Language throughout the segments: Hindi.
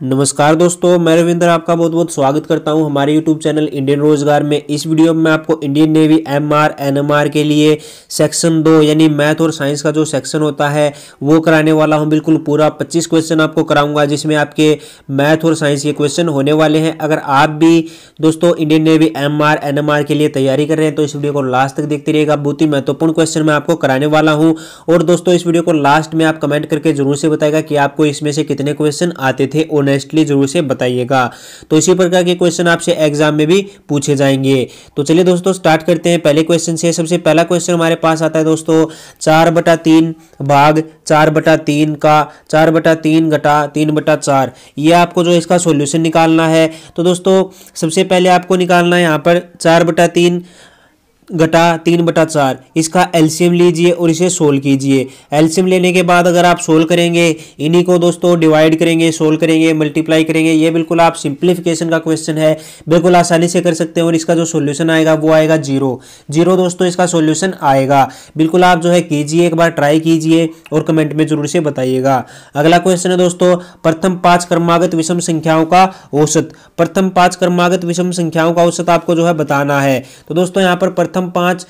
नमस्कार दोस्तों, मैं रविंद्र आपका बहुत बहुत स्वागत करता हूं हमारे YouTube चैनल इंडियन रोजगार में। इस वीडियो में मैं आपको इंडियन नेवी MR NMR के लिए सेक्शन 2 यानी मैथ और साइंस का जो सेक्शन होता है वो कराने वाला हूं। बिल्कुल पूरा 25 क्वेश्चन आपको कराऊंगा, जिसमें आपके मैथ और साइंस के क्वेश्चन होने वाले हैं। अगर आप भी दोस्तों इंडियन नेवी MR NMR के लिए तैयारी कर रहे हैं तो इस वीडियो को लास्ट तक देखते रहिएगा। बहुत ही महत्वपूर्ण क्वेश्चन मैं आपको कराने वाला हूँ। और दोस्तों इस वीडियो को लास्ट में आप कमेंट करके जरूर से बताएगा कि आपको इसमें से कितने क्वेश्चन आते थे, ऑनेस्टली जरूर से बताइएगा। तो इसी प्रकार के क्वेश्चन आपसे एग्जाम में भी पूछे जाएंगे। तो चलिए दोस्तों स्टार्ट करते हैं पहले क्वेश्चन से। सबसे पहला क्वेश्चन हमारे पास आता है दोस्तों 4/3 भाग 4/3 का 4/3 घटा 3/4। ये आपको जो इसका सॉल्यूशन निकालना है। तो दोस्तों सबसे पहले आपको निकालना है यहाँ पर 4/3 घटा 3/4। इसका एलसीएम लीजिए और इसे सोल्व कीजिए। एलसीएम लेने के बाद अगर आप सोल्व करेंगे, इन्हीं को दोस्तों डिवाइड करेंगे, सोल्व करेंगे, मल्टीप्लाई करेंगे। ये बिल्कुल आप सिंप्लीफिकेशन का क्वेश्चन है, बिल्कुल आसानी से कर सकते हैं। और इसका जो सॉल्यूशन आएगा वो आएगा 0 दोस्तों इसका सॉल्यूशन आएगा। बिल्कुल आप जो है कीजिए, एक बार ट्राई कीजिए और कमेंट में जरूर से बताइएगा। अगला क्वेश्चन है दोस्तों प्रथम 5 क्रमागत विषम संख्याओं का औसत। प्रथम 5 क्रमागत विषम संख्याओं का औसत आपको जो है बताना है। तो दोस्तों यहाँ पर प्रथम 5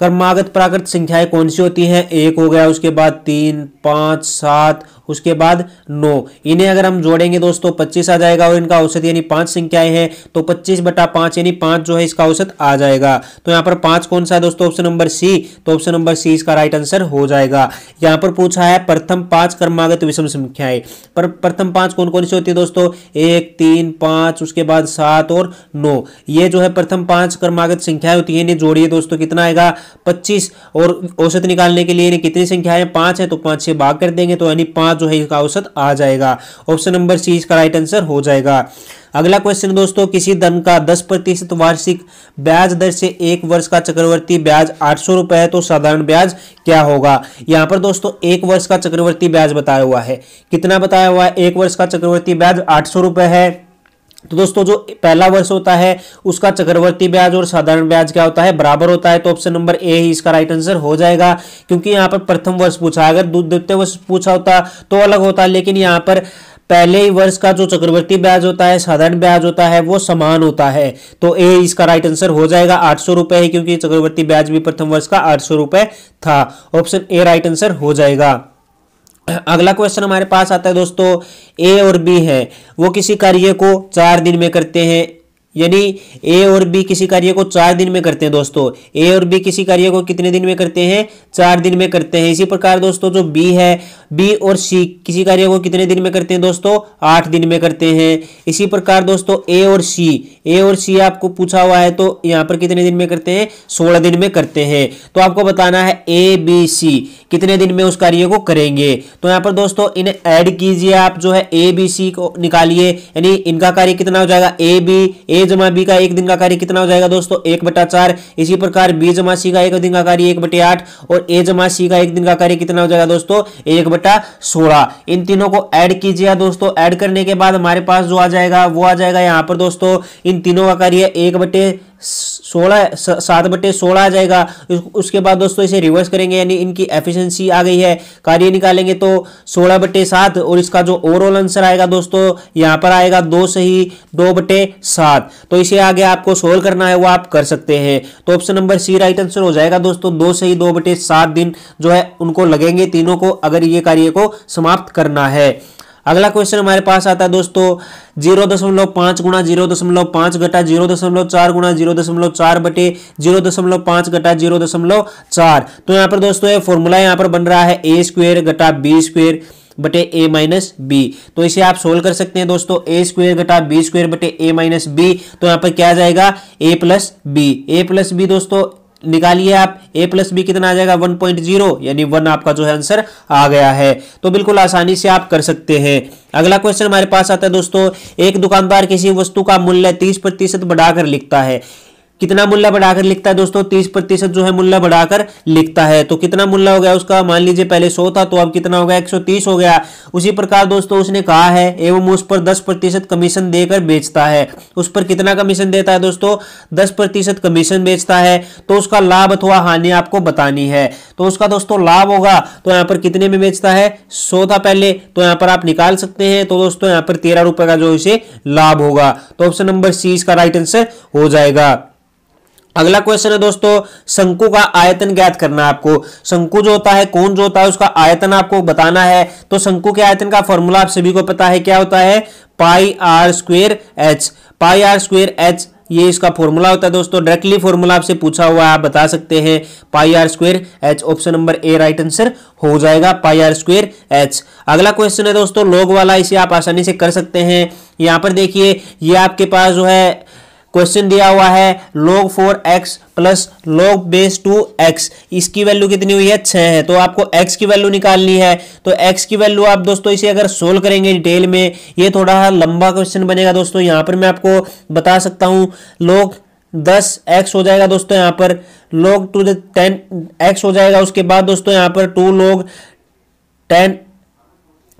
क्रमागत प्राकृत संख्याएं कौन सी होती हैं? 1 हो गया, उसके बाद 3, 5, 7, उसके बाद 9। इन्हें अगर हम जोड़ेंगे दोस्तों 25 आ जाएगा। और इनका औसत यानी 5 संख्याएं हैं तो 25/5 यानी 5 जो है इसका औसत आ जाएगा। तो यहाँ पर 5 कौन सा है दोस्तों? Option number C. तो ऑप्शन नंबर सी इसका राइट आंसर हो जाएगा। यहाँ पर पूछा है प्रथम 5 क्रमागत विषम संख्याएं। पर प्रथम 5 कौन कौन सी होती है दोस्तों? 1, 3, 5, उसके बाद 7 और 9। ये जो है प्रथम 5 क्रमागत संख्याएं होती है। इन्हें जोड़िए दोस्तों, कितना आएगा? 25। और औसत निकालने के लिए इन्हें कितनी संख्याएं? 5 है तो 5 से भाग कर देंगे तो यानी 5 जो है इसका औसत आ जाएगा। ऑप्शन नंबर सी इसका राइट आंसर हो जाएगा। अगला क्वेश्चन दोस्तों किसी धन का 10% वार्षिक ब्याज दर से 1 वर्ष का चक्रवर्ती ब्याज 800 रुपए है तो साधारण ब्याज क्या होगा? यहाँ पर दोस्तों 1 वर्ष का चक्रवर्ती ब्याज बताया हुआ है। कितना बताया हुआ है? 1 वर्ष का चक्रवर्ती ब्याज 800 रुपए है। तो दोस्तों जो पहला वर्ष होता है उसका चक्रवर्ती ब्याज और साधारण ब्याज क्या होता है? बराबर होता है। तो ऑप्शन नंबर ए ही इसका राइट आंसर हो जाएगा, क्योंकि यहाँ पर प्रथम वर्ष पूछा है। अगर द्वितीय वर्ष पूछा होता तो अलग होता, लेकिन यहाँ पर पहले ही वर्ष का जो चक्रवर्ती ब्याज होता है, साधारण ब्याज होता है, वो समान होता है। तो ए इसका राइट आंसर हो जाएगा। 800 रुपए है, क्योंकि चक्रवर्ती ब्याज भी प्रथम वर्ष का 800 रुपए था। ऑप्शन ए राइट आंसर हो जाएगा। अगला क्वेश्चन हमारे पास आता है दोस्तों ए और बी है, वो किसी कार्य को 4 दिन में करते हैं। यानी ए और बी किसी कार्य को 4 दिन में करते हैं दोस्तों। ए और बी किसी कार्य को कितने दिन में करते हैं? 4 दिन में करते हैं। इसी प्रकार दोस्तों जो बी है, बी और सी किसी कार्य को कितने दिन में करते हैं दोस्तों? 8 दिन में करते हैं। इसी प्रकार दोस्तों ए और सी आपको पूछा हुआ है तो यहाँ पर कितने दिन में करते हैं? 16 दिन में करते हैं। तो आपको बताना है ए बी सी कितने दिन में उस कार्य को करेंगे। तो यहाँ पर दोस्तों इन्हें ऐड कीजिए, आप जो है ए बी सी को निकालिए, यानी इनका कार्य कितना हो जाएगा? ए जमा बी का 1 दिन का कार्य कितना हो जाएगा दोस्तों? 1/4। इसी प्रकार बी जमा सी का 1 दिन का कार्य 1/8 और ए जमा सी का 1 दिन का कार्य कितना हो जाएगा दोस्तों? 1/16। इन तीनों को ऐड कीजिए दोस्तों। ऐड करने के बाद हमारे पास जो आ जाएगा वो आ जाएगा यहाँ पर दोस्तों इन तीनों का कार्य 7/16 आ जाएगा। उसके बाद दोस्तों इसे रिवर्स करेंगे, यानी इनकी एफिशिएंसी आ गई है। कार्य निकालेंगे तो 16/7 और इसका जो ओवरऑल आंसर आएगा दोस्तों यहाँ पर आएगा 2 सही 2/7। तो इसे आगे आपको सोल्व करना है वो आप कर सकते हैं। तो option number C right answer हो जाएगा दोस्तों। 2 सही 2/7 दिन जो है उनको लगेंगे तीनों को, अगर ये कार्य को समाप्त करना है। अगला क्वेश्चन हमारे पास आता है दोस्तों 0.5 गुणा 0.5 घटा 0.4 गुणा 0.4 बटे 0.5 घटा 0.4। तो यहाँ पर दोस्तों ये फॉर्मूला यहाँ पर बन रहा है a² घटा b² बटे a-b। तो इसे आप सोल्व कर सकते हैं दोस्तों। a² घटा b² बटे a-b। तो यहाँ पर क्या आ जाएगा? a+b दोस्तों निकालिए आप। a+b कितना आ जाएगा? 1.0, यानी 1 आपका जो है आंसर आ गया है। तो बिल्कुल आसानी से आप कर सकते हैं। अगला क्वेश्चन हमारे पास आता है दोस्तों एक दुकानदार किसी वस्तु का मूल्य 30% बढ़ाकर लिखता है। कितना मूल्य बढ़ाकर लिखता है दोस्तों, 30% जो है मूल्य बढ़ाकर लिखता है। तो कितना मूल्य हो गया उसका, मान लीजिए पहले 100 था तो अब कितना हो गया, 130 हो गया। उसी प्रकार दोस्तों उसने कहा है एवं उस पर 10% कमीशन देकर बेचता है। उस पर कितना कमीशन देता है दोस्तों, 10% कमीशन बेचता है। तो उसका लाभ अथवा हानि आपको बतानी है। तो उसका दोस्तों लाभ होगा तो यहाँ पर कितने में बेचता है, 100 था पहले, तो यहाँ पर आप निकाल सकते हैं। तो दोस्तों यहाँ पर 13 रुपए का जो इसे लाभ होगा। तो ऑप्शन नंबर सी इसका राइट आंसर हो जाएगा। अगला क्वेश्चन है दोस्तों, शंकु का आयतन ज्ञात करना है आपको। शंकु जो होता है, कोण जो होता है, उसका आयतन आपको बताना है। तो शंकु के आयतन का फॉर्मूला आप सभी को पता है, क्या होता है, pi r square h. Pi r square h ये इसका फॉर्मूला होता है दोस्तों। डायरेक्टली फॉर्मूला आपसे पूछा हुआ है, आप बता सकते हैं pi r square h. Option number A right answer हो जाएगा, पाई आर स्क्वायर एच। अगला क्वेश्चन है दोस्तों लोग वाला, इसे आप आसानी से कर सकते हैं। यहां पर देखिए ये आपके पास जो है क्वेश्चन दिया हुआ है log 4x plus log base 2x, इसकी वैल्यू कितनी हुई है, 6 है। तो आपको x की वैल्यू निकालनी है। तो x की वैल्यू आप दोस्तों इसे अगर सोल्व करेंगे डिटेल में, ये थोड़ा लंबा क्वेश्चन बनेगा दोस्तों। यहाँ पर मैं आपको बता सकता हूँ log 10x हो जाएगा दोस्तों, यहाँ पर log टू द 10x हो जाएगा। उसके बाद दोस्तों यहाँ पर 2 log 10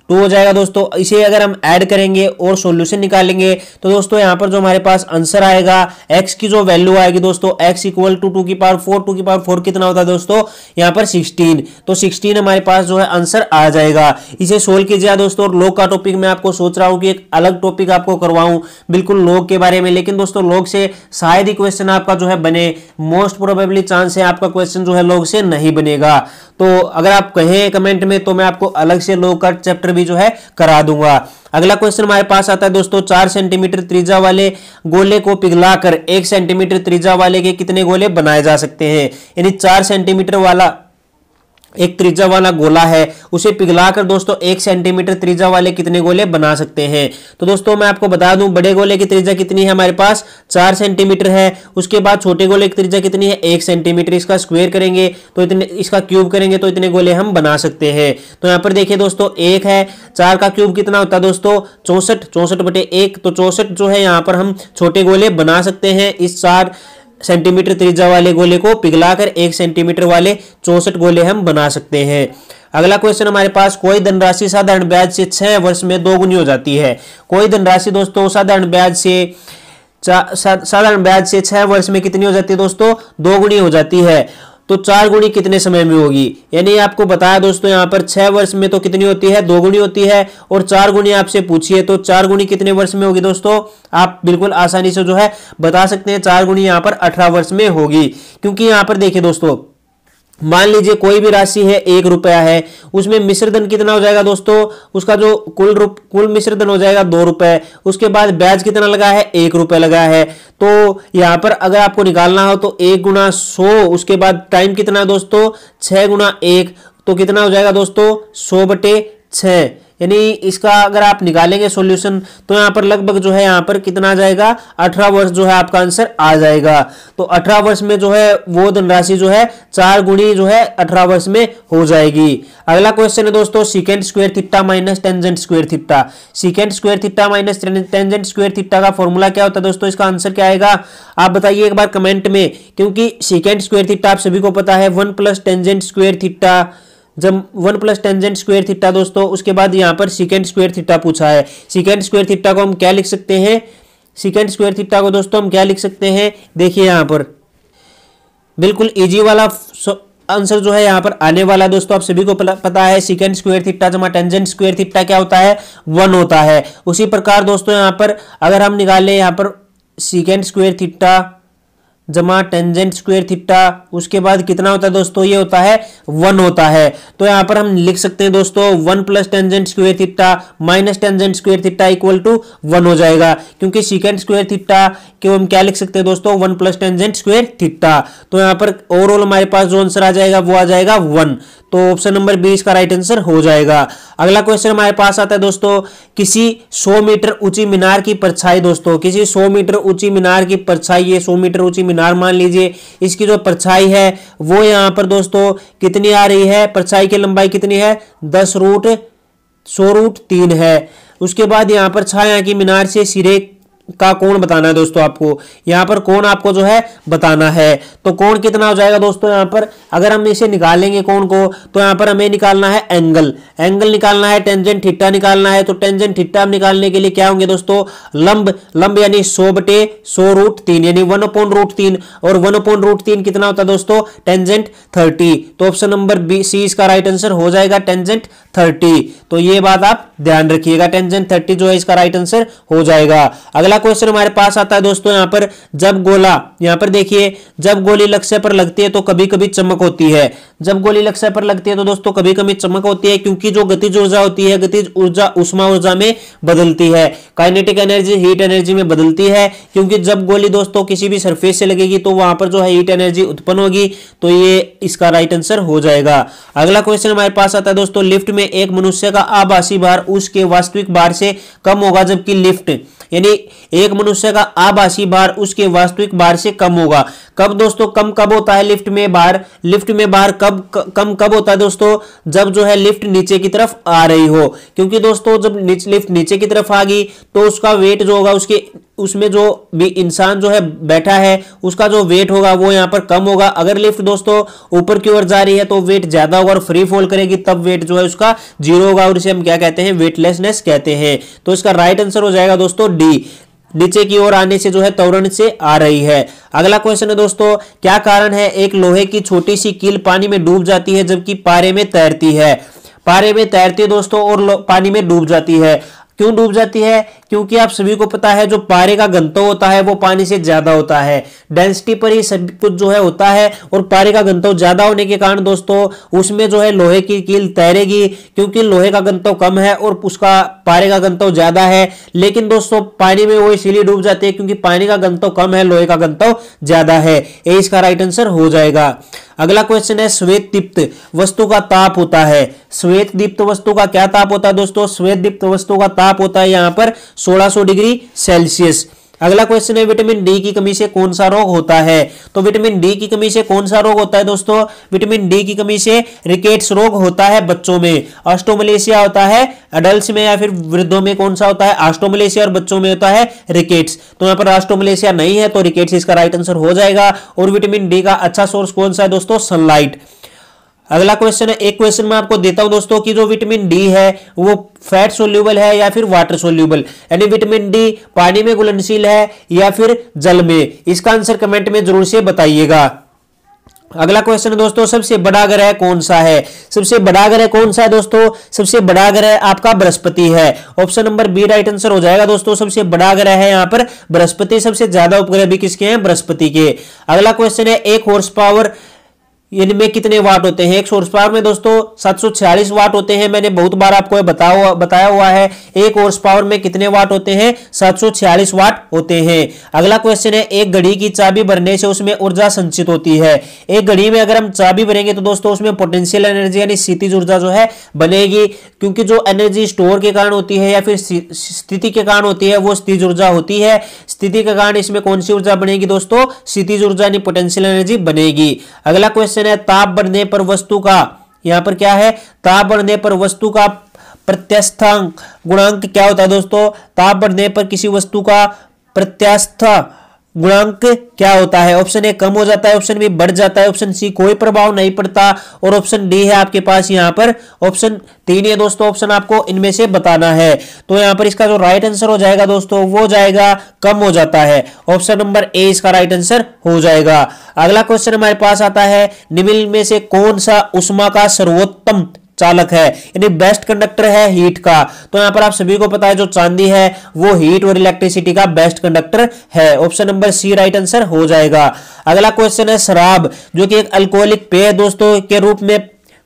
2 हो जाएगा दोस्तों। इसे अगर हम ऐड करेंगे और सॉल्यूशन निकालेंगे तो दोस्तों यहाँ पर जो हमारे पास आंसर आएगा, x की जो वैल्यू आएगी दोस्तों, x इक्वल टू 2 की पावर 4, 2 की पावर 4 कितना होता है दोस्तों, यहाँ पर 16। तो 16 हमारे पास जो है आंसर आ जाएगा। इसे सोल्व कीजिए दोस्तों। लोग का टॉपिक मैं आपको सोच रहा हूँ कि एक अलग टॉपिक आपको करवाऊं बिल्कुल लोग के बारे में, लेकिन दोस्तों लोग से शायद ही क्वेश्चन आपका जो है बने। मोस्ट प्रोबेबली चांस है आपका क्वेश्चन जो है लोग से नहीं बनेगा। तो अगर आप कहें कमेंट में तो मैं आपको अलग से लोग का चैप्टर भी जो है करा दूंगा। अगला क्वेश्चन हमारे पास आता है दोस्तों, 4 सेंटीमीटर त्रिज्या वाले गोले को पिघलाकर 1 सेंटीमीटर त्रिज्या वाले के कितने गोले बनाए जा सकते हैं। यानी 4 सेंटीमीटर वाला एक त्रिज्या वाला गोला है, उसे पिघलाकर दोस्तों 1 सेंटीमीटर त्रिज्या वाले कितने गोले बना सकते हैं। तो दोस्तों मैं आपको बता दूं, बड़े गोले की त्रिज्या कितनी है हमारे पास, 4 सेंटीमीटर है। उसके बाद छोटे गोले की त्रिज्या कितनी है, 1 सेंटीमीटर। इसका स्क्वायर करेंगे तो इतने, इसका क्यूब करेंगे तो इतने गोले हम बना सकते हैं। तो यहाँ पर देखिए दोस्तों 1 है, 4 का क्यूब कितना होता है दोस्तों, 64, 64/1। तो 64 जो है यहाँ पर हम छोटे गोले बना सकते हैं। इस 4 सेंटीमीटर त्रिज्या वाले गोले को पिघलाकर 1 सेंटीमीटर वाले 64 गोले हम बना सकते हैं। अगला क्वेश्चन हमारे पास, कोई धनराशि साधारण ब्याज से 6 वर्ष में 2 गुनी हो जाती है। कोई धनराशि दोस्तों साधारण ब्याज से 6 वर्ष में कितनी हो जाती है दोस्तों, 2 गुनी हो जाती है। तो 4 गुनी कितने समय में होगी, यानी आपको बताया दोस्तों यहाँ पर 6 वर्ष में तो कितनी होती है, 2 गुनी होती है। और 4 गुनी आपसे पूछिए तो 4 गुनी कितने वर्ष में होगी दोस्तों, आप बिल्कुल आसानी से जो है बता सकते हैं। 4 गुनी यहाँ पर 18 वर्ष में होगी। क्योंकि यहाँ पर देखिए दोस्तों, मान लीजिए कोई भी राशि है 1 रुपया है, उसमें मिश्र धन कितना हो जाएगा दोस्तों, उसका जो कुल मिश्र धन हो जाएगा 2 रुपए। उसके बाद ब्याज कितना लगा है, 1 रुपए लगा है। तो यहाँ पर अगर आपको निकालना हो तो 1 गुना 100, उसके बाद टाइम कितना है दोस्तों, 6 गुना 1, तो कितना हो जाएगा दोस्तों, 100/6। यानी इसका अगर आप निकालेंगे सॉल्यूशन तो यहाँ पर लगभग जो है यहाँ पर कितना आ जाएगा, 18 वर्ष जो है आपका आंसर आ जाएगा। तो 18 वर्ष में जो है वो धनराशि जो है 4 गुनी जो है 18 वर्ष में हो जाएगी। अगला क्वेश्चन है दोस्तों, secant square theta minus tangent square theta. Secant square theta minus tangent square theta का फॉर्मूला क्या होता है दोस्तों, इसका आंसर क्या आएगा आप बताइए एक बार कमेंट में। क्योंकि सीकेंट स्क्वायर थीटा आप सभी को पता है 1 + टेंजेंट स्क्वायर थीटा, जब 1 + टेंजेंट स्क्वायर थीटा दोस्तों, उसके बाद यहाँ पर सीकेंट स्क्वायर थीटा पूछा है। सीकेंट स्क्वायर थीटा को हम क्या लिख सकते हैं, सीकेंट स्क्वायर थीटा को दोस्तों हम क्या लिख सकते हैं, देखिए यहाँ पर बिल्कुल इजी वाला आंसर जो है यहाँ पर आने वाला दोस्तों। आप सभी को पता है सीकेंट स्क्वायर थीटा जमा टेंजेंट स्क्वायर थीटा क्या होता है, 1 होता है। उसी प्रकार दोस्तों यहाँ पर अगर हम निकालें यहाँ पर सीकेंट स्क्वायर थीटा जमा टेंजेंट स्क्वायर थीटा, उसके बाद कितना होता है दोस्तों, ये होता है 1 होता है। तो यहाँ पर हम लिख सकते हैं दोस्तों 1 + tangent square theta minus tangent square theta equal to 1 हो जाएगा। क्योंकि सीकेंट स्क्वायर थीटा को हम क्या लिख सकते हैं दोस्तों, 1 + टेंजेंट स्क्वायर थीटा। तो यहाँ पर ओवरऑल हमारे पास जो आंसर आ जाएगा वो आ जाएगा 1। तो ऑप्शन नंबर 20 का राइट आंसर हो जाएगा। अगला क्वेश्चन हमारे पास आता है दोस्तों, किसी 100 मीटर ऊंची मीनार की परछाई दोस्तों, किसी 100 मीटर ऊंची मीनार की परछाई, ये 100 मीटर ऊंची मीनार मान लीजिए, इसकी जो परछाई है वो यहाँ पर दोस्तों कितनी आ रही है, परछाई की लंबाई कितनी है, 10√100√3 है। उसके बाद यहाँ पर छाया की मीनार से सिरे का कोण बताना है दोस्तों आपको, यहाँ पर कोण आपको जो है बताना है। तो कोण कितना हो जाएगा दोस्तों, यहाँ पर अगर हम इसे निकालेंगे कोण को, तो यहाँ पर हमें निकालना है एंगल निकालना है, टेंजेंट थीटा निकालना है। तो टेंजेंट थीटा निकालने के लिए क्या होंगे दोस्तों, लंब यानी 100/100√3 यानी 1/√3, और 1/√3 कितना होता है दोस्तों, टेंजेंट 30। तो ऑप्शन नंबर बी सी इसका राइट आंसर हो जाएगा, टेंजेंट 30। तो ये बात आप ध्यान रखिएगा, टेंजेंट 30 जो है इसका राइट आंसर हो जाएगा। अगला क्वेश्चन हमारे पास आता है दोस्तों, यहाँ पर जब गोला, यहाँ पर देखिए, जब गोली लक्ष्य पर लगती है तो कभी कभी चमक होती है। जब गोली लक्ष्य पर लगती है तो दोस्तों कभी कभी चमक होती है, क्योंकि जो गतिज ऊर्जा होती है, गतिज ऊर्जा उष्मा ऊर्जा में बदलती है, काइनेटिक एनर्जी हीट एनर्जी में बदलती है। क्योंकि जब गोली दोस्तों किसी भी सरफेस से लगेगी तो वहां पर जो है हीट एनर्जी उत्पन्न होगी। तो ये इसका राइट आंसर हो जाएगा। अगला क्वेश्चन हमारे पास आता है दोस्तों, लिफ्ट में एक मनुष्य का आभासी भार उसके वास्तविक भार से कम होगा, जबकि लिफ्ट यानी एक मनुष्य का आभासी भार उसके वास्तविक भार से कम होगा। कब दोस्तों कम कब होता है लिफ्ट में भार, लिफ्ट में भार कम कब होता है दोस्तों, जब जो है लिफ्ट नीचे की तरफ आ रही हो। क्योंकि दोस्तों जब लिफ्ट नीचे की तरफ आ गई तो उसका वेट जो होगा, उसमें जो भी इंसान जो है बैठा है उसका जो वेट होगा वो यहाँ पर कम होगा। अगर लिफ्ट दोस्तों ऊपर की ओर जा रही है तो वेट ज्यादा होगा, और फ्री फॉल करेगी तब वेट जो है उसका 0 होगा, और इसे हम क्या कहते हैं, वेटलेसनेस कहते हैं। तो इसका राइट आंसर हो जाएगा दोस्तों डी, नीचे की ओर आने से जो है त्वरण से आ रही है। अगला क्वेश्चन है दोस्तों, क्या कारण है एक लोहे की छोटी सी कील पानी में डूब जाती है जबकि पारे में तैरती है। पारे में तैरती है दोस्तों और पानी में डूब जाती है। क्यों डूब जाती है, क्योंकि आप सभी को पता है जो पारे का घनत्व होता है वो पानी से ज्यादा होता है, डेंसिटी पर ही सब कुछ जो है होता है, और पारे का घनत्व ज्यादा होने के कारण दोस्तों उसमें जो है लोहे की कील तैरेगी, क्योंकि लोहे का घनत्व कम है और उसका पारे का घनत्व ज्यादा है। लेकिन दोस्तों पानी में वो इसीलिए डूब जाते हैं क्योंकि पानी का घनत्व कम है, लोहे का घनत्व ज्यादा है। ये इसका राइट आंसर हो जाएगा। अगला क्वेश्चन है, श्वेत दीप्त वस्तु का ताप होता है। श्वेत दीप्त वस्तु का क्या ताप होता है दोस्तों, श्वेत दीप्त वस्तु का ताप होता है यहाँ पर 1600 डिग्री सेल्सियस। अगला क्वेश्चन है, विटामिन डी की कमी से कौन सा रोग होता है। तो विटामिन डी की कमी से कौन सा रोग होता है दोस्तों, विटामिन डी की कमी से रिकेट्स रोग होता है बच्चों में, ऑस्टोमलेशिया होता है अडल्ट्स में, या फिर वृद्धों में कौन सा होता है, ऑस्टोमलेशिया, और बच्चों में होता है रिकेट्स। तो यहाँ पर ऑस्टोमलेशिया नहीं है तो रिकेट्स इसका राइट आंसर हो जाएगा। और विटामिन डी का अच्छा सोर्स कौन सा है दोस्तों, सनलाइट। अगला क्वेश्चन है, एक क्वेश्चन मैं आपको देता हूं दोस्तों कि जो विटामिन डी है वो फैट सोल्यूबल है या फिर वाटर सोल्यूबल, यानी विटामिन डी पानी में घुलनशील है या फिर जल में। इसका आंसर कमेंट में जरूर से बताइएगा। अगला क्वेश्चन है दोस्तों, सबसे बड़ा ग्रह कौन सा है। सबसे बड़ा ग्रह कौन सा है दोस्तों, सबसे बड़ा ग्रह आपका बृहस्पति है। Option number B right answer हो जाएगा दोस्तों, सबसे बड़ा ग्रह है यहाँ पर बृहस्पति। सबसे ज्यादा उपग्रह भी किसके हैं, बृहस्पति के। अगला क्वेश्चन है, एक हॉर्स पावर इनमें कितने वाट होते हैं। एक हॉर्स पावर में दोस्तों 746 वाट होते हैं। मैंने बहुत बार आपको बताया हुआ है एक हॉर्स पावर में कितने वाट होते हैं, 746 वाट होते हैं। अगला क्वेश्चन है, एक घड़ी की चाबी भरने से उसमें ऊर्जा संचित होती है। एक घड़ी में अगर हम चाबी भरेंगे तो दोस्तों उसमें पोटेंशियल एनर्जी यानी स्थितिज ऊर्जा जो है बनेगी, क्योंकि जो एनर्जी स्टोर के कारण होती है या फिर स्थिति के कारण होती है वो स्थितिज ऊर्जा होती है। स्थिति के कारण इसमें कौन सी ऊर्जा बनेगी दोस्तों, स्थितिज ऊर्जा यानी पोटेंशियल एनर्जी बनेगी। अगला क्वेश्चन है, ताप बढ़ने पर वस्तु का, यहां पर क्या है, ताप बढ़ने पर वस्तु का प्रत्यास्थांक गुणांक क्या होता है दोस्तों। ताप बढ़ने पर किसी वस्तु का प्रत्यास्थ गुणांक क्या होता है। ऑप्शन ए कम हो जाता है, ऑप्शन बी बढ़ जाता है, ऑप्शन सी कोई प्रभाव नहीं पड़ता, और ऑप्शन डी है आपके पास यहाँ पर ऑप्शन 3 है दोस्तों। ऑप्शन आपको इनमें से बताना है। तो यहाँ पर इसका जो राइट आंसर हो जाएगा दोस्तों वो जाएगा कम हो जाता है। ऑप्शन नंबर ए इसका राइट आंसर हो जाएगा। अगला क्वेश्चन हमारे पास आता है, निम्न में से कौन सा उष्मा का सर्वोत्तम चालक है, यानी बेस्ट कंडक्टर है हीट का। तो यहां पर आप सभी को पता है जो चांदी है वो हीट और इलेक्ट्रिसिटी का बेस्ट कंडक्टर है। Option number C right answer हो जाएगा। अगला क्वेश्चन है, शराब जो कि एक अल्कोहलिक पेय दोस्तों के रूप में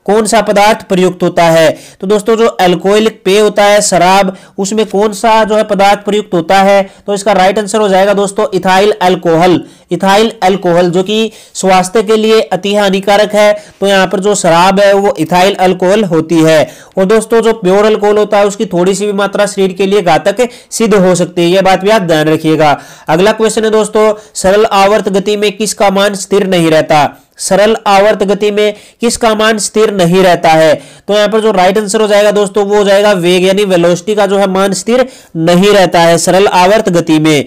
कौन सा पदार्थ प्रयुक्त होता है। तो दोस्तों जो अल्कोहलिक पेय होता है शराब, उसमें कौन सा जो है पदार्थ प्रयुक्त होता है। तो इसका राइट आंसर हो जाएगा दोस्तों इथाइल अल्कोहल। इथाइल अल्कोहल, जो कि स्वास्थ्य के लिए अति हानिकारक है। तो यहाँ पर जो शराब है वो इथाइल अल्कोहल होती है। और दोस्तों जो प्योर अल्कोहल होता है उसकी थोड़ी सी भी मात्रा शरीर के लिए घातक सिद्ध हो सकती है, यह बात भी आप ध्यान रखिएगा। अगला क्वेश्चन है दोस्तों, सरल आवर्त गति में किसका मान स्थिर नहीं रहता? सरल आवर्त गति में किसका मान स्थिर नहीं रहता है? तो यहां पर जो राइट आंसर हो जाएगा दोस्तों वो हो जाएगा वेग, यानी वेलोसिटी का जो है मान स्थिर नहीं रहता है सरल आवर्त गति में।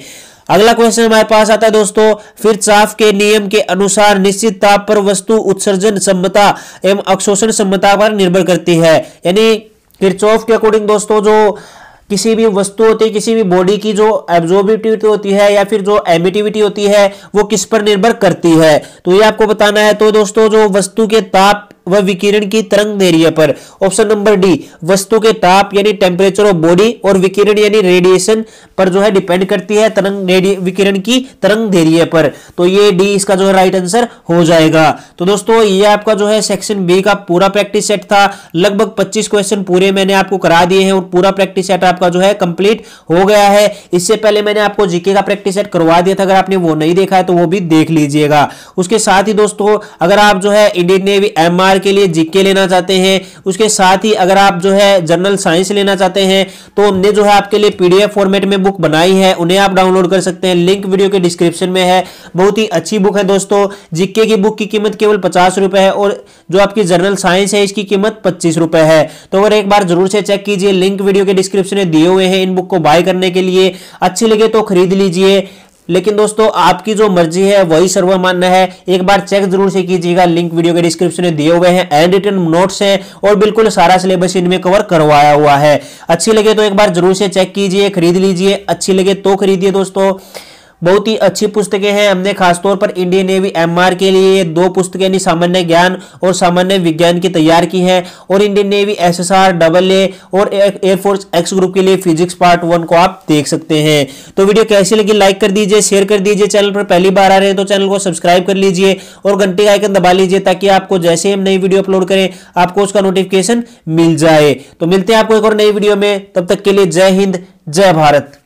अगला क्वेश्चन हमारे पास आता है दोस्तों, किरचॉफ के नियम के अनुसार निश्चित ताप पर वस्तु उत्सर्जन क्षमता एवं अवशोषण क्षमता पर निर्भर करती है। यानी किरचॉफ के अकॉर्डिंग दोस्तों जो किसी भी वस्तु होती है, किसी भी बॉडी की जो एब्जॉर्बिविटी होती है या फिर जो एमिटिविटी होती है वो किस पर निर्भर करती है? तो ये आपको बताना है। तो दोस्तों जो वस्तु के ताप व विकिरण की तरंग दैर्ध्य पर, ऑप्शन नंबर डी, वस्तु के ताप यानी टेम्परेचर ऑफ बॉडी और विकिरण यानी रेडिएशन पर जो है डिपेंड करती है, तरंग विकिरण की तरंग दैर्ध्य पर। तो ये डी इसका जो है राइट आंसर हो जाएगा। तो दोस्तों ये आपका जो है सेक्शन बी का पूरा प्रैक्टिस सेट था। लगभग 25 क्वेश्चन पूरे मैंने आपको करा दिए हैं और पूरा प्रैक्टिस सेट आपका जो है कंप्लीट हो गया है। इससे पहले मैंने आपको जीके का प्रैक्टिस सेट करवा दिया था, अगर आपने वो नहीं देखा है तो वो भी देख लीजिएगा। उसके साथ ही दोस्तों अगर आप जो है इंडियन नेवी एमआर के लिए जीके लेना चाहते हैं, उसके साथ ही अगर आप जो है जनरल साइंस लेना चाहते हैं तो हमने जो है आपके लिए पीडीएफ फॉर्मेट में बुक बनाई है, उन्हें आप डाउनलोड कर सकते हैं। लिंक वीडियो के डिस्क्रिप्शन में है। बहुत ही अच्छी बुक है दोस्तों। जीके की बुक की कीमत केवल 50 रुपए है और जो आपकी जनरल साइंस है इसकी कीमत 25 रुपए है। तो अगर एक बार जरूर से चेक कीजिए, लिंक वीडियो के डिस्क्रिप्शन में दिए हुए हैं इन बुक को बाय करने के लिए। अच्छी लगे तो खरीद लीजिए, लेकिन दोस्तों आपकी जो मर्जी है वही सर्वमान्य है। एक बार चेक जरूर से कीजिएगा, लिंक वीडियो के डिस्क्रिप्शन में दिए हुए हैं। हैंड रिटन नोट्स हैं और बिल्कुल सारा सिलेबस इनमें कवर करवाया हुआ है। अच्छी लगे तो एक बार जरूर से चेक कीजिए, खरीद लीजिए। अच्छी लगे तो खरीदिए दोस्तों। बहुत ही अच्छी पुस्तकें हैं। हमने खासतौर पर इंडियन नेवी एमआर के लिए 2 पुस्तकें यानी सामान्य ज्ञान और सामान्य विज्ञान की तैयार की हैं, और इंडियन नेवी एसएसआर AA और एयरफोर्स एक्स ग्रुप के लिए फिजिक्स पार्ट 1 को आप देख सकते हैं। तो वीडियो कैसी लगी लाइक कर दीजिए, शेयर कर दीजिए। चैनल पर पहली बार आ रहे हैं तो चैनल को सब्सक्राइब कर लीजिए और घंटे का आइकन दबा लीजिए ताकि आपको जैसे ही हम नई वीडियो अपलोड करें आपको उसका नोटिफिकेशन मिल जाए। तो मिलते हैं आपको एक और नई वीडियो में, तब तक के लिए जय हिंद, जय भारत।